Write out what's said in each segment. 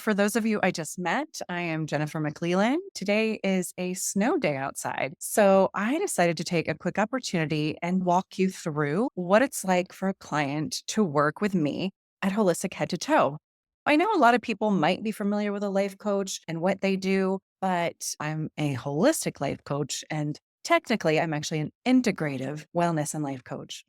For those of you I just met, I am Jennifer McClellan. Today is a snow day outside. So I decided to take a quick opportunity and walk you through what it's like for a client to work with me at Holistic Head to Toe. I know a lot of people might be familiar with a life coach and what they do, but I'm a holistic life coach and technically I'm actually an integrative wellness and life coach.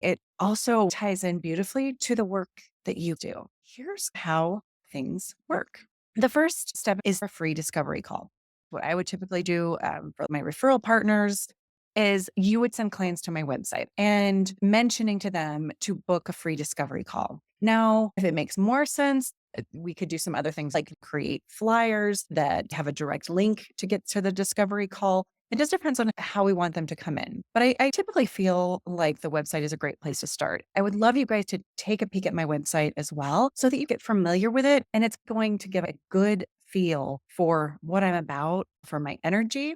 It also ties in beautifully to the work that you do. Here's how things work. The first step is a free discovery call. What I would typically do for my referral partners is you would send clients to my website and mentioning to them to book a free discovery call. Now, if it makes more sense, we could do some other things like create flyers that have a direct link to get to the discovery call. It just depends on how we want them to come in. But I typically feel like the website is a great place to start. I would love you guys to take a peek at my website as well so that you get familiar with it. And it's going to give a good feel for what I'm about, for my energy,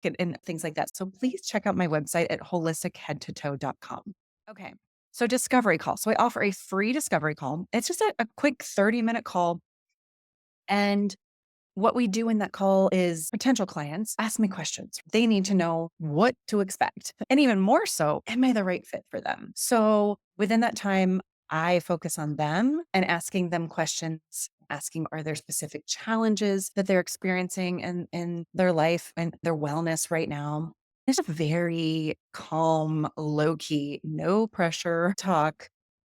and things like that. So please check out my website at holisticheadtotoe.com. Okay. So discovery call. So I offer a free discovery call. It's just a quick 30-minute call. And what we do in that call is potential clients ask me questions. They need to know what to expect. And even more so, am I the right fit for them? So within that time, I focus on them and asking them questions, asking are there specific challenges that they're experiencing in their life and their wellness right now. It's a very calm, low key, no pressure talk.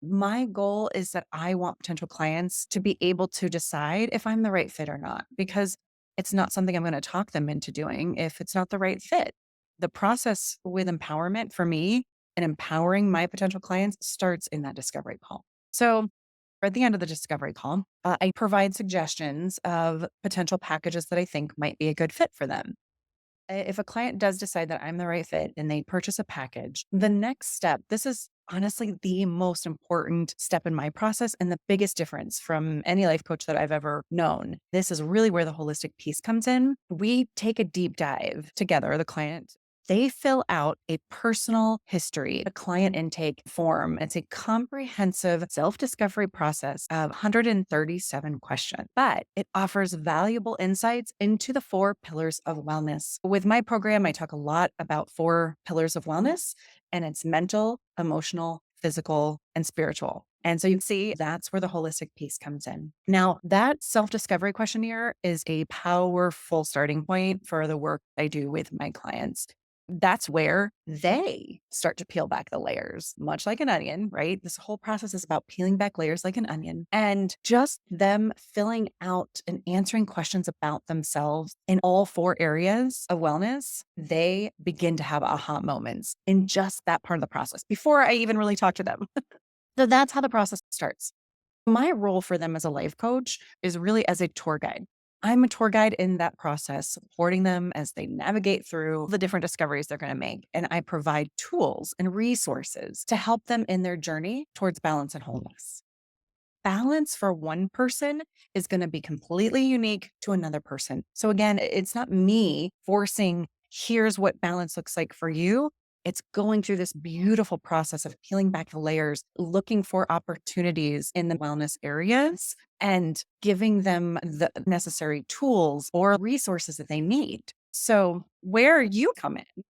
My goal is that I want potential clients to be able to decide if I'm the right fit or not, because it's not something I'm going to talk them into doing if it's not the right fit. The process with empowerment for me and empowering my potential clients starts in that discovery call. So at the end of the discovery call, I provide suggestions of potential packages that I think might be a good fit for them. If a client does decide that I'm the right fit and they purchase a package, the next step, this is honestly the most important step in my process and the biggest difference from any life coach that I've ever known. This is really where the holistic piece comes in. We take a deep dive together, the client. They fill out a personal history, a client intake form. It's a comprehensive self discovery process of 137 questions, but it offers valuable insights into the four pillars of wellness. With my program, I talk a lot about four pillars of wellness, and it's mental, emotional, physical, and spiritual. And so you can see that's where the holistic piece comes in. Now, that self discovery questionnaire is a powerful starting point for the work I do with my clients. That's where they start to peel back the layers, much like an onion, right? This whole process is about peeling back layers like an onion and just them filling out and answering questions about themselves in all four areas of wellness. They begin to have aha moments in just that part of the process before I even really talk to them. So that's how the process starts. My role for them as a life coach is really as a tour guide. I'm a tour guide in that process, supporting them as they navigate through the different discoveries they're going to make. And I provide tools and resources to help them in their journey towards balance and wholeness. Balance for one person is going to be completely unique to another person. So again, it's not me forcing, here's what balance looks like for you. It's going through this beautiful process of peeling back the layers, looking for opportunities in the wellness areas and giving them the necessary tools or resources that they need. So where you come in,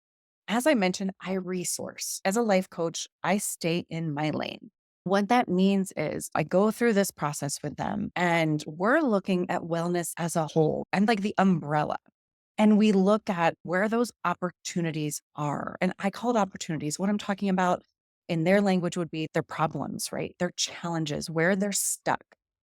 as I mentioned, I resource. As a life coach, I stay in my lane. What that means is I go through this process with them and we're looking at wellness as a whole and like the umbrella. And we look at where those opportunities are. And I call it opportunities. What I'm talking about in their language would be their problems, right? Their challenges, where they're stuck,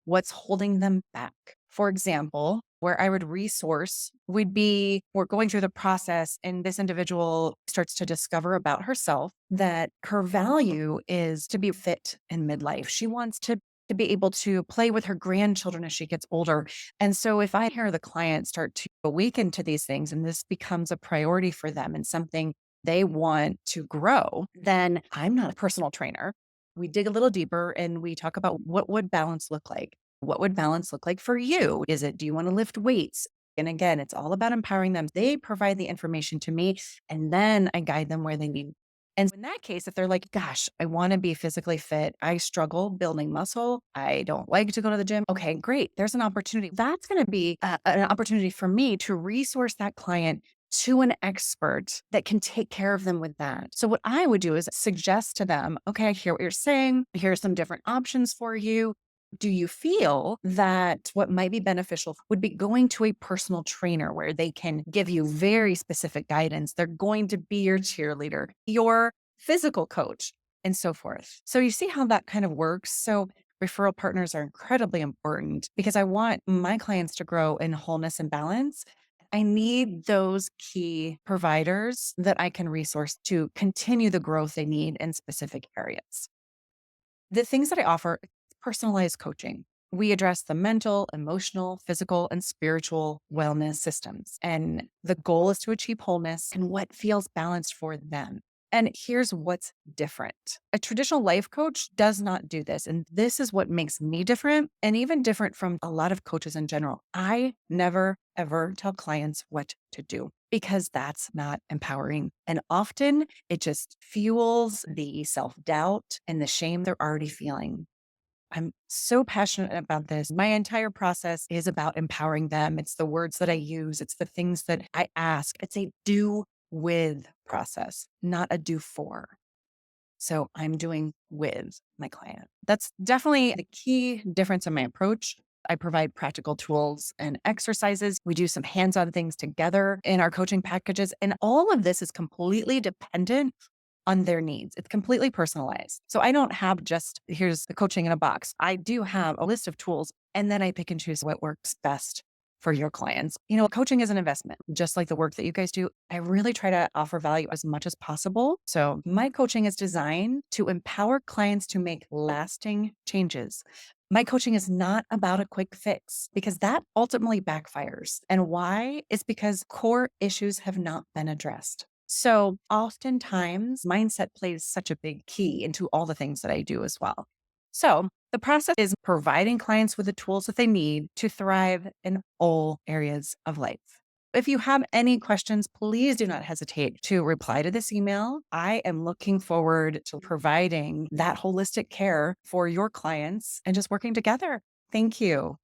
what's holding them back. For example, where I would resource would be we're going through the process and this individual starts to discover about herself that her value is to be fit in midlife. She wants to be able to play with her grandchildren as she gets older. And so if I hear the client start to awaken to these things and this becomes a priority for them and something they want to grow, then I'm not a personal trainer. We dig a little deeper and we talk about what would balance look like? What would balance look like for you? Do you want to lift weights? And again, it's all about empowering them. They provide the information to me and then I guide them where they need. And in that case, if they're like, gosh, I want to be physically fit, I struggle building muscle, I don't like to go to the gym. Okay, great. There's an opportunity. That's going to be an opportunity for me to resource that client to an expert that can take care of them with that. So, what I would do is suggest to them, okay, I hear what you're saying. Here are some different options for you. Do you feel that what might be beneficial would be going to a personal trainer where they can give you very specific guidance? They're going to be your cheerleader, your physical coach, and so forth. So you see how that kind of works. So referral partners are incredibly important because I want my clients to grow in wholeness and balance. I need those key providers that I can resource to continue the growth they need in specific areas. The things that I offer, personalized coaching. We address the mental, emotional, physical, and spiritual wellness systems. And the goal is to achieve wholeness and what feels balanced for them. And here's what's different. A traditional life coach does not do this. And this is what makes me different and even different from a lot of coaches in general. I never, ever tell clients what to do because that's not empowering. And often it just fuels the self doubt and the shame they're already feeling. I'm so passionate about this. My entire process is about empowering them. It's the words that I use, it's the things that I ask. It's a do with process, not a do for. So I'm doing with my client. That's definitely the key difference in my approach. I provide practical tools and exercises. We do some hands on things together in our coaching packages. And all of this is completely dependent on their needs. It's completely personalized. So I don't have just here's the coaching in a box. I do have a list of tools and then I pick and choose what works best for your clients. Coaching is an investment, just like the work that you guys do. I really try to offer value as much as possible. So my coaching is designed to empower clients to make lasting changes. My coaching is not about a quick fix because that ultimately backfires. And why? It's because core issues have not been addressed. So oftentimes, mindset plays such a big key into all the things that I do as well. So the process is providing clients with the tools that they need to thrive in all areas of life. If you have any questions, please do not hesitate to reply to this email. I am looking forward to providing that holistic care for your clients and just working together. Thank you.